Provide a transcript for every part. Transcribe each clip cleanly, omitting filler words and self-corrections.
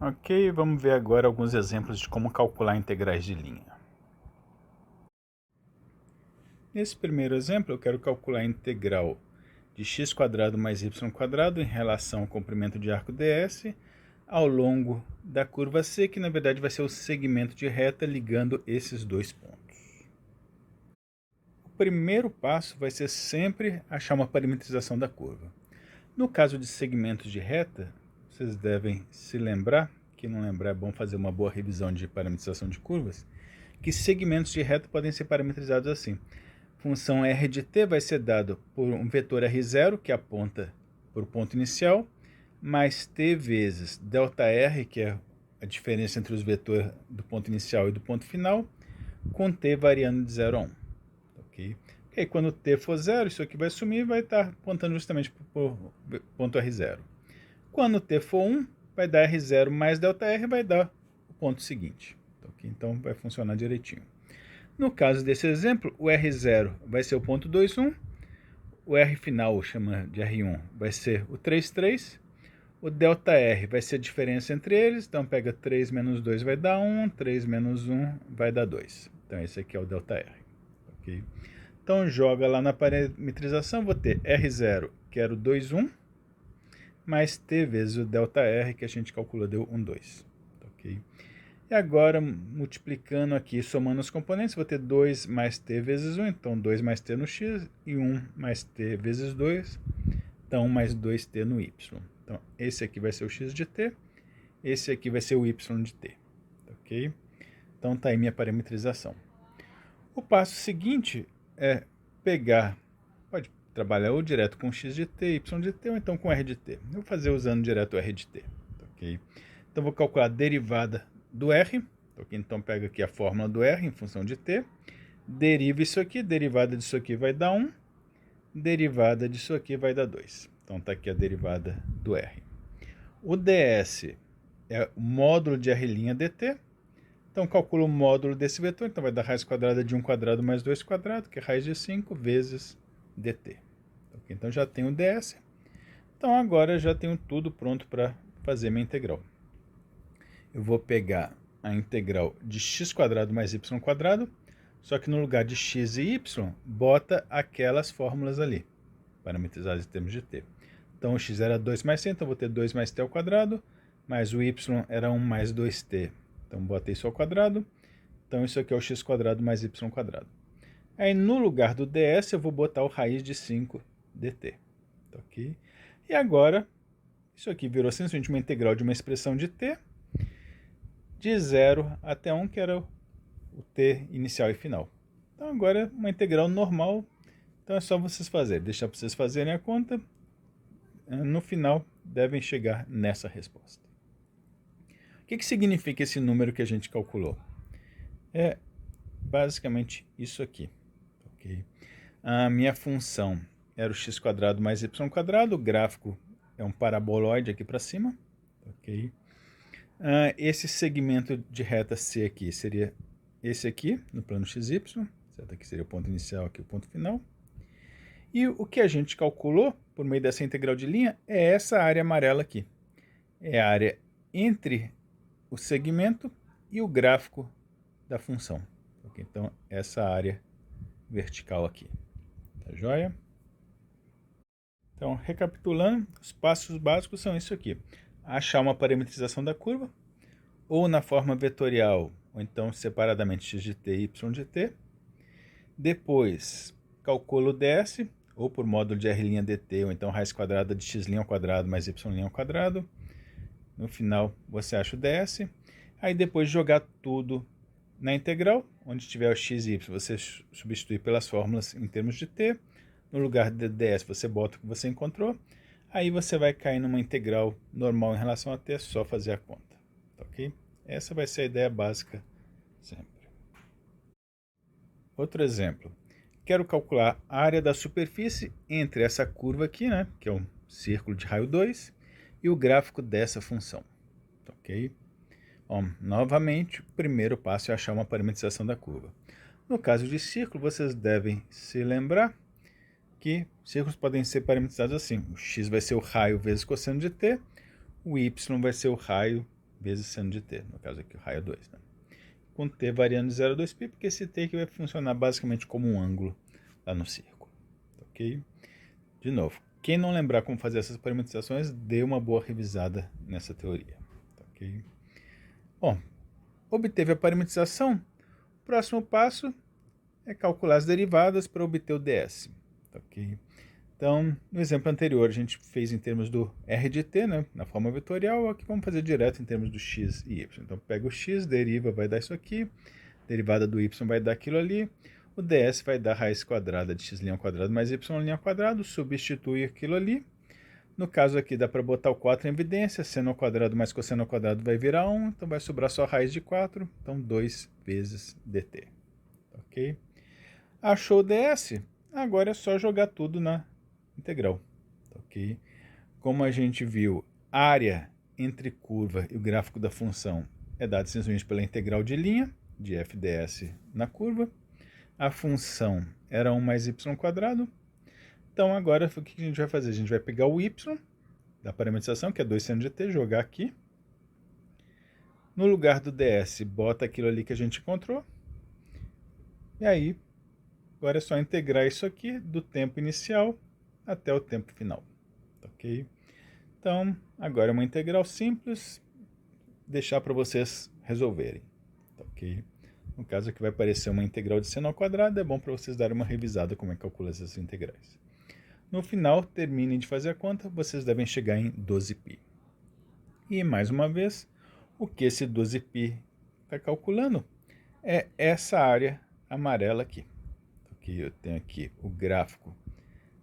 Ok, vamos ver agora alguns exemplos de como calcular integrais de linha. Nesse primeiro exemplo, eu quero calcular a integral de x² mais y² em relação ao comprimento de arco ds ao longo da curva C, que na verdade vai ser o segmento de reta ligando esses dois pontos. O primeiro passo vai ser sempre achar uma parametrização da curva. No caso de segmentos de reta, vocês devem se lembrar, que não lembrar é bom fazer uma boa revisão de parametrização de curvas, que segmentos de reta podem ser parametrizados assim. Função r de t vai ser dado por um vetor r0, que aponta para o ponto inicial, mais t vezes ΔR, que é a diferença entre os vetores do ponto inicial e do ponto final, com t variando de 0 a 1. Okay? E aí, quando t for 0, isso aqui vai sumir e vai estar apontando justamente para o ponto R0. Quando t for 1, vai dar R0 mais ΔR, vai dar o ponto seguinte. Okay? Então, vai funcionar direitinho. No caso desse exemplo, o R0 vai ser o ponto 2,1, o R final, chama de R1, vai ser o 3,3, o ΔR vai ser a diferença entre eles, então pega 3 menos 2 vai dar 1, 3 menos 1 vai dar 2. Então esse aqui é o ΔR. Okay? Então joga lá na parametrização, vou ter R0, que era o 2,1, mais T vezes o ΔR, que a gente calculou, deu 1,2. Okay? E agora, multiplicando aqui, somando os componentes, vou ter 2 mais t vezes 1, então 2 mais t no x, e 1 mais t vezes 2, então 1 mais 2t no y. Então, esse aqui vai ser o x de t, esse aqui vai ser o y de t. Ok? Então, está aí minha parametrização. O passo seguinte é pegar, pode trabalhar ou direto com x de t, y de t, ou então com r de t. Eu vou fazer usando direto o r de t. Ok? Então, vou calcular a derivada do R, okay? Então pega aqui a fórmula do R em função de t, deriva isso aqui, derivada disso aqui vai dar 1, derivada disso aqui vai dar 2. Então está aqui a derivada do R. O ds é o módulo de R' dt, então calculo o módulo desse vetor, então vai dar raiz quadrada de 1² mais 2², que é raiz de 5 vezes dt. Okay? Então já tenho o ds, então agora já tenho tudo pronto para fazer minha integral. Eu vou pegar a integral de x² mais y², só que no lugar de x e y, bota aquelas fórmulas ali, parametrizadas em termos de t. Então o x era 2 mais c, então vou ter 2 mais t ao quadrado, mais o y era 1 mais 2t, então botei isso ao quadrado, então isso aqui é o x² mais y². Aí no lugar do ds eu vou botar o raiz de 5 dt. Okay? E agora, isso aqui virou simplesmente uma integral de uma expressão de t, de 0 até 1, que era o t inicial e final. Então agora é uma integral normal, então é só vocês fazerem, deixar para vocês fazerem a conta, no final devem chegar nessa resposta. O que significa esse número que a gente calculou? É basicamente isso aqui. Okay? A minha função era o x² mais y², o gráfico é um paraboloide aqui para cima. Okay? Esse segmento de reta C aqui seria esse aqui, no plano XY, certo? Aqui seria o ponto inicial, aqui o ponto final. E o que a gente calculou, por meio dessa integral de linha, é essa área amarela aqui. É a área entre o segmento e o gráfico da função. Okay? Então, essa área vertical aqui. Tá joia? Então, recapitulando, os passos básicos são isso aqui. Achar uma parametrização da curva, ou na forma vetorial, ou então separadamente x de t e y de t. Depois, calculo o ds, ou por módulo de r' dt, ou então raiz quadrada de x' ao quadrado mais y' ao quadrado. No final, você acha o ds. Aí depois jogar tudo na integral, onde tiver o x e y, você substitui pelas fórmulas em termos de t. No lugar de ds, você bota o que você encontrou. Aí você vai cair numa integral normal em relação a t, é só fazer a conta. Ok? Essa vai ser a ideia básica sempre. Outro exemplo. Quero calcular a área da superfície entre essa curva aqui, né, que é um círculo de raio 2, e o gráfico dessa função. Ok? Bom, novamente, o primeiro passo é achar uma parametrização da curva. No caso de círculo, vocês devem se lembrar que círculos podem ser parametrizados assim. O x vai ser o raio vezes cosseno de t, o y vai ser o raio vezes seno de t, no caso aqui o raio 2, né? Com t variando de 0 a 2π, porque esse t aqui vai funcionar basicamente como um ângulo lá no círculo, ok? De novo, quem não lembrar como fazer essas parametrizações, dê uma boa revisada nessa teoria, ok? Bom, obteve a parametrização, o próximo passo é calcular as derivadas para obter o ds, ok? Então, no exemplo anterior, a gente fez em termos do r de t, né, na forma vetorial, aqui vamos fazer direto em termos do x e y. Então, pega o x, deriva, vai dar isso aqui, derivada do y vai dar aquilo ali, o ds vai dar raiz quadrada de x' ao quadrado mais y' ao quadrado, substitui aquilo ali. No caso aqui dá para botar o 4 em evidência, seno ao quadrado mais cosseno ao quadrado vai virar 1, então vai sobrar só a raiz de 4, então 2 vezes dt. Ok? Achou o ds? Agora é só jogar tudo na integral. Ok? Como a gente viu, área entre curva e o gráfico da função é dado simplesmente pela integral de linha, de f ds na curva. A função era 1 mais y². Então agora o que a gente vai fazer? A gente vai pegar o y da parametrização, que é 2 seno de t, jogar aqui. No lugar do ds, bota aquilo ali que a gente encontrou. E aí, agora é só integrar isso aqui do tempo inicial até o tempo final. Ok? Então, agora é uma integral simples, deixar para vocês resolverem. Ok? No caso aqui vai aparecer uma integral de seno ao quadrado, é bom para vocês darem uma revisada como é que calcula essas integrais. No final, terminem de fazer a conta, vocês devem chegar em 12π. E, mais uma vez, o que esse 12π está calculando é essa área amarela aqui. Ok? Eu tenho aqui o gráfico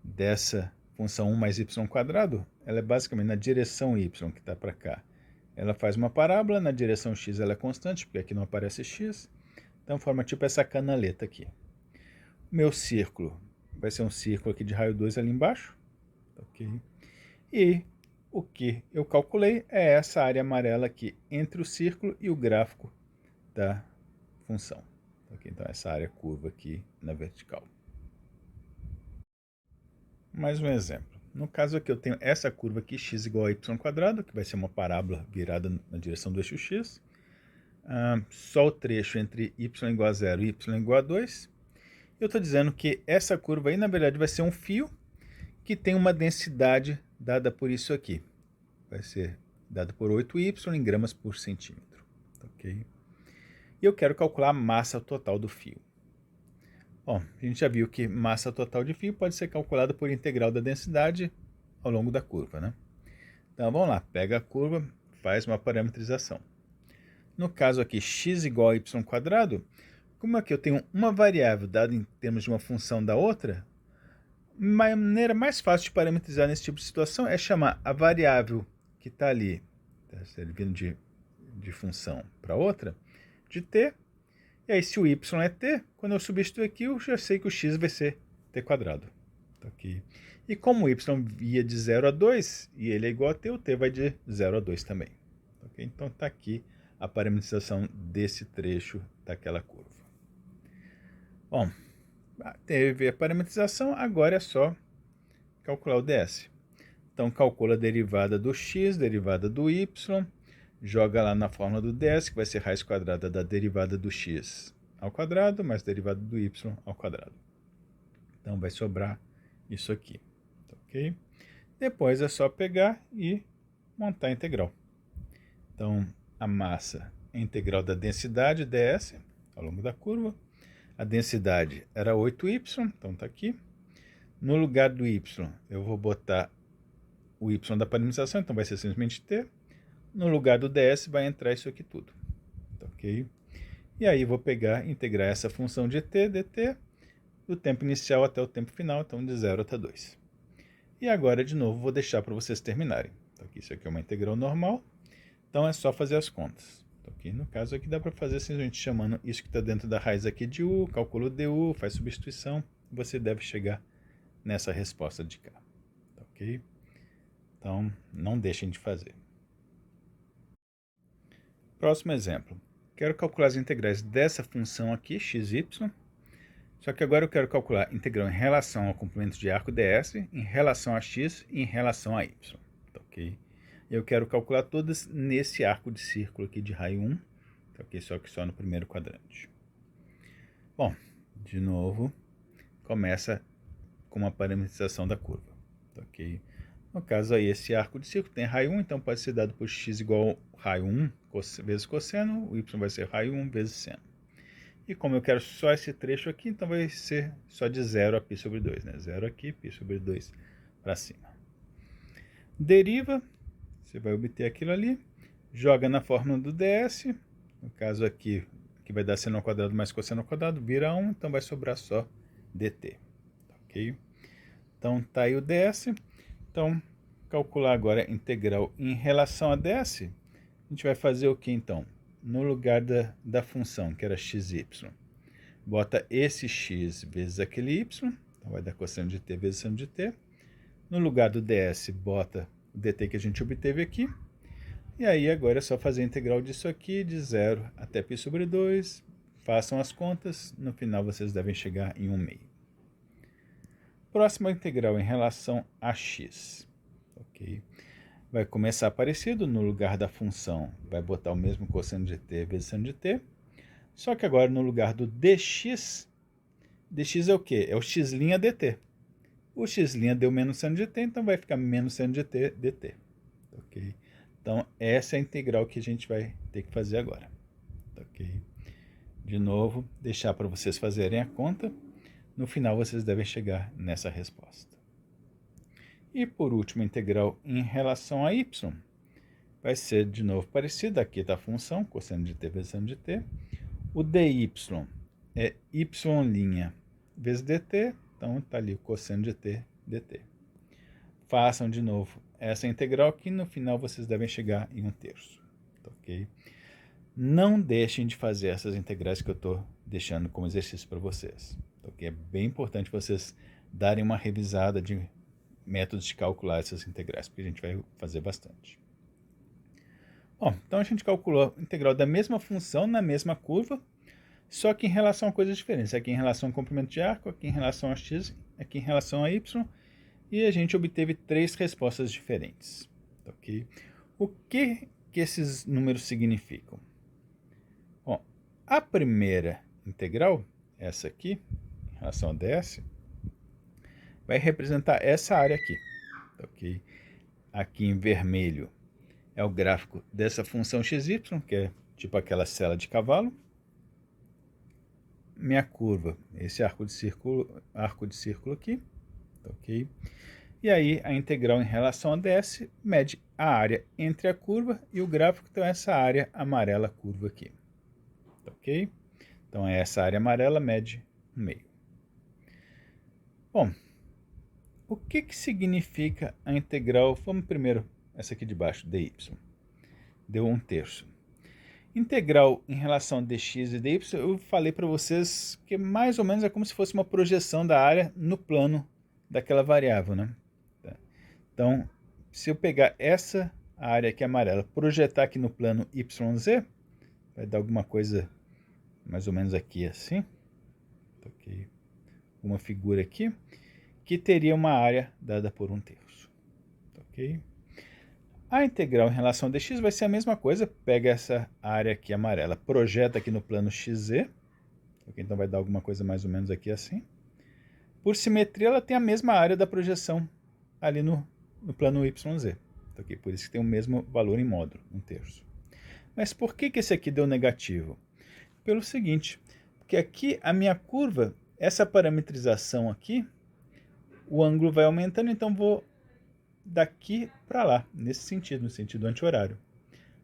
dessa função 1 mais y², ela é basicamente na direção y, que está para cá. Ela faz uma parábola, na direção x ela é constante, porque aqui não aparece x. Então forma tipo essa canaleta aqui. O meu círculo vai ser um círculo aqui de raio 2 ali embaixo. Ok? E o que eu calculei é essa área amarela aqui entre o círculo e o gráfico da função. Ok? Então essa área curva aqui na vertical. Mais um exemplo. No caso aqui eu tenho essa curva aqui, x igual a y², que vai ser uma parábola virada na direção do eixo x. Só o trecho entre y igual a 0 e y igual a 2. Eu estou dizendo que essa curva aí, na verdade, vai ser um fio que tem uma densidade dada por isso aqui. Vai ser dado por 8y em gramas por centímetro. Ok? E eu quero calcular a massa total do fio. Bom, a gente já viu que massa total de fio pode ser calculada por integral da densidade ao longo da curva, né? Então, vamos lá, pega a curva, faz uma parametrização. No caso aqui, x igual a y², como aqui eu tenho uma variável dada em termos de uma função da outra, uma maneira mais fácil de parametrizar nesse tipo de situação é chamar a variável que está ali, tá servindo de função para outra, de t. E aí, se o y é t, quando eu substituir aqui, eu já sei que o x vai ser t². Tá aqui. E como o y ia de 0 a 2, e ele é igual a t, o t vai de 0 a 2 também. Okay? Então, está aqui a parametrização desse trecho daquela curva. Bom, teve a parametrização, agora é só calcular o ds. Então, calcula a derivada do x, derivada do y, joga lá na fórmula do ds, que vai ser raiz quadrada da derivada do x ao quadrado, mais derivada do y ao quadrado. Então, vai sobrar isso aqui. Ok? Depois é só pegar e montar a integral. Então, a massa é a integral da densidade ds ao longo da curva. A densidade era 8y, então está aqui. No lugar do y, eu vou botar o y da parametrização, então vai ser simplesmente t. No lugar do ds vai entrar isso aqui tudo. Ok? E aí vou pegar e integrar essa função de t, dt, do tempo inicial até o tempo final, então de 0 até 2. E agora, de novo, vou deixar para vocês terminarem. Então, aqui, isso aqui é uma integral normal, então é só fazer as contas. Então, aqui, no caso aqui dá para fazer simplesmente chamando isso que está dentro da raiz aqui de u, calcula o du, faz substituição, você deve chegar nessa resposta de cá. Ok? Então, não deixem de fazer. Próximo exemplo. Quero calcular as integrais dessa função aqui, x, y. Só que agora eu quero calcular a integral em relação ao comprimento de arco ds, em relação a x e em relação a y. Ok? Eu quero calcular todas nesse arco de círculo aqui de raio 1, ok? Só que só no primeiro quadrante. Bom, de novo, começa com uma parametrização da curva, ok? No caso aí, esse arco de círculo tem raio 1, então pode ser dado por x igual a raio 1 vezes cosseno, o y vai ser raio 1 vezes seno. E como eu quero só esse trecho aqui, então vai ser só de 0 a π sobre 2, né? 0 aqui, π sobre 2 para cima. Deriva, você vai obter aquilo ali, joga na fórmula do ds, no caso aqui, que vai dar seno ao quadrado mais cosseno ao quadrado, vira 1, então vai sobrar só dt, ok? Então tá aí o ds, então calcular agora a integral em relação a ds, a gente vai fazer o que então? No lugar da função, que era xy, bota esse x vezes aquele y, então vai dar cosseno de t vezes seno de t. No lugar do ds, bota o dt que a gente obteve aqui. E aí agora é só fazer a integral disso aqui, de 0 até π sobre 2. Façam as contas, no final vocês devem chegar em 1/2. Próxima integral em relação a x. Ok? Vai começar parecido, no lugar da função vai botar o mesmo cosseno de t vezes seno de t, só que agora no lugar do dx é o quê? É o x' dt. O x' deu menos seno de t, então vai ficar menos seno de t dt. Ok? Então essa é a integral que a gente vai ter que fazer agora. Ok? De novo, deixar para vocês fazerem a conta, no final vocês devem chegar nessa resposta. E por último, a integral em relação a y vai ser de novo parecida. Aqui está a função, cosseno de t vezes seno de t. O dy é y' vezes dt, então está ali o cosseno de t dt. Façam de novo essa integral que no final vocês devem chegar em 1/3. Ok? Não deixem de fazer essas integrais que eu estou deixando como exercício para vocês. Ok? É bem importante vocês darem uma revisada de métodos de calcular essas integrais, porque a gente vai fazer bastante. Bom, então a gente calculou a integral da mesma função na mesma curva, só que em relação a coisas diferentes. Aqui em relação ao comprimento de arco, aqui em relação a x, aqui em relação a y, e a gente obteve 3 respostas diferentes. Ok? O que esses números significam? Bom, a primeira integral, essa aqui, em relação a ds, vai representar essa área aqui. Ok? Aqui em vermelho é o gráfico dessa função xy, que é tipo aquela sela de cavalo. Minha curva, esse arco de círculo aqui, ok? E aí a integral em relação a ds mede a área entre a curva e o gráfico, então essa área amarela curva aqui, ok? Então essa área amarela mede 1/2. Bom, o que significa a integral? Vamos primeiro essa aqui de baixo, dy. Deu 1/3. Integral em relação a dx e dy, eu falei para vocês que mais ou menos é como se fosse uma projeção da área no plano daquela variável, né? Então, se eu pegar essa área aqui amarela, projetar aqui no plano YZ, vai dar alguma coisa mais ou menos aqui assim, ok? Uma figura aqui, que teria uma área dada por 1/3, ok? A integral em relação a dx vai ser a mesma coisa, pega essa área aqui amarela, projeta aqui no plano xz, okay? Então vai dar alguma coisa mais ou menos aqui assim. Por simetria, ela tem a mesma área da projeção ali no plano YZ, okay? Por isso que tem o mesmo valor em módulo, 1/3. Mas por que esse aqui deu negativo? Pelo seguinte, porque aqui a minha curva, essa parametrização aqui, o ângulo vai aumentando, então vou daqui para lá, nesse sentido, no sentido anti-horário.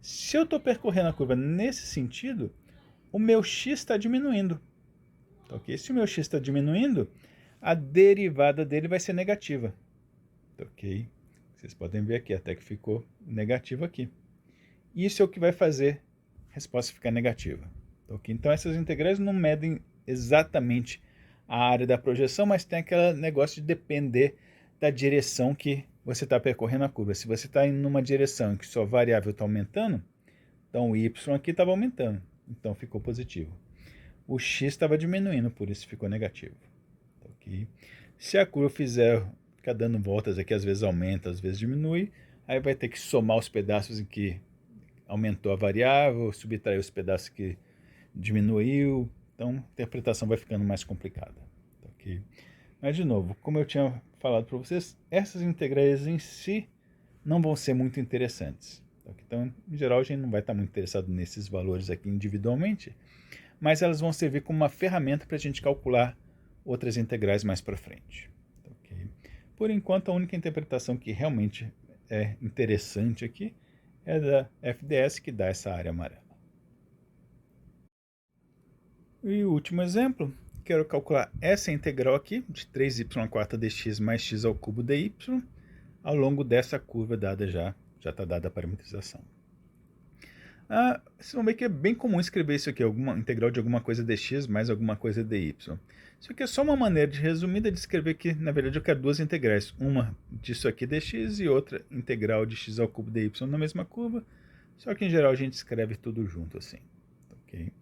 Se eu estou percorrendo a curva nesse sentido, o meu x está diminuindo. Okay? Se o meu x está diminuindo, a derivada dele vai ser negativa. Ok? Vocês podem ver aqui, até que ficou negativo aqui. Isso é o que vai fazer a resposta ficar negativa. Okay? Então essas integrais não medem exatamente a área da projeção, mas tem aquele negócio de depender da direção que você está percorrendo a curva. Se você está indo numa direção em que sua variável está aumentando, então o y aqui estava aumentando, então ficou positivo. O x estava diminuindo, por isso ficou negativo. Okay? Se a curva ficar dando voltas aqui, às vezes aumenta, às vezes diminui, Aí vai ter que somar os pedaços em que aumentou a variável, subtrair os pedaços que diminuiu. Então, a interpretação vai ficando mais complicada. Okay? Mas, de novo, como eu tinha falado para vocês, essas integrais em si não vão ser muito interessantes. Então, em geral, a gente não vai estar muito interessado nesses valores aqui individualmente, mas elas vão servir como uma ferramenta para a gente calcular outras integrais mais para frente. Okay? Por enquanto, a única interpretação que realmente é interessante aqui é da FDS, que dá essa área amarela. E o último exemplo, quero calcular essa integral aqui, de 3y² dx mais x ao cubo dy, ao longo dessa curva dada já está dada a parametrização. Vocês vão ver que é bem comum escrever isso aqui, alguma integral de alguma coisa dx mais alguma coisa dy. Isso aqui é só uma maneira de resumida de escrever que, na verdade, eu quero duas integrais. Uma disso aqui dx e outra integral de x ao cubo dy na mesma curva, só que em geral a gente escreve tudo junto assim. Okay?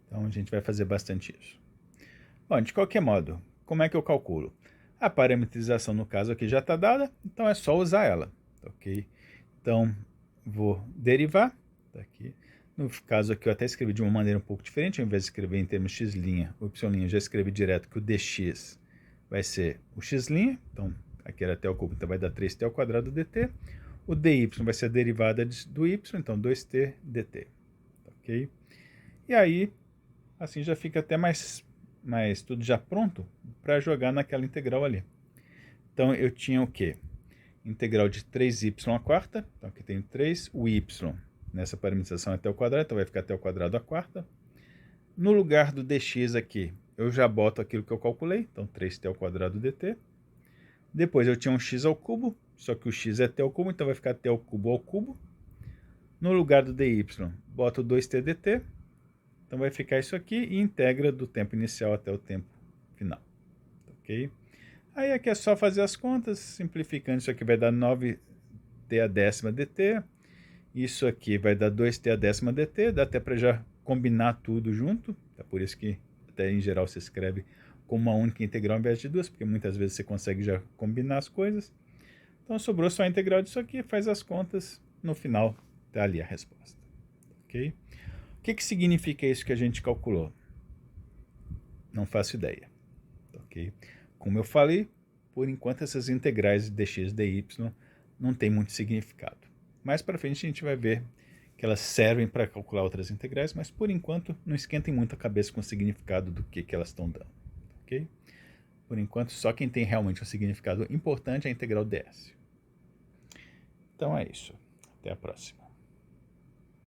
Então a gente vai fazer bastante isso. Bom, de qualquer modo, como é que eu calculo? A parametrização no caso aqui já está dada, então é só usar ela. Ok? Então vou derivar. Tá aqui. No caso aqui eu até escrevi de uma maneira um pouco diferente, ao invés de escrever em termos x' ou y', eu já escrevi direto que o dx vai ser o x', então aqui era t ao cubo, então vai dar 3t ao quadrado dt. O dy vai ser a derivada do y, então 2t dt. Ok? E aí, assim já fica até mais tudo já pronto para jogar naquela integral ali. Então eu tinha o quê? Integral de 3y², então aqui tem 3, o y nessa parametrização é até o quadrado, então vai ficar até o quadrado a quarta. No lugar do dx aqui, eu já boto aquilo que eu calculei, então 3t ao quadrado dt. Depois eu tinha um x ao cubo, só que o x é t ao cubo, então vai ficar t ao cubo. No lugar do dy, boto 2t dt. Então vai ficar isso aqui e integra do tempo inicial até o tempo final. Ok? Aí aqui é só fazer as contas, simplificando, isso aqui vai dar 9t a décima dt. Isso aqui vai dar 2t a décima dt, dá até para já combinar tudo junto. É por isso que até em geral se escreve como uma única integral ao invés de duas, porque muitas vezes você consegue já combinar as coisas. Então sobrou só a integral disso aqui, faz as contas, no final está ali a resposta. Ok? O que significa isso que a gente calculou? Não faço ideia. Okay? Como eu falei, por enquanto essas integrais de dx e dy não tem muito significado. Mais para frente a gente vai ver que elas servem para calcular outras integrais, mas por enquanto não esquentem muito a cabeça com o significado do que elas estão dando. Okay? Por enquanto, só quem tem realmente um significado importante é a integral ds. Então é isso. Até a próxima.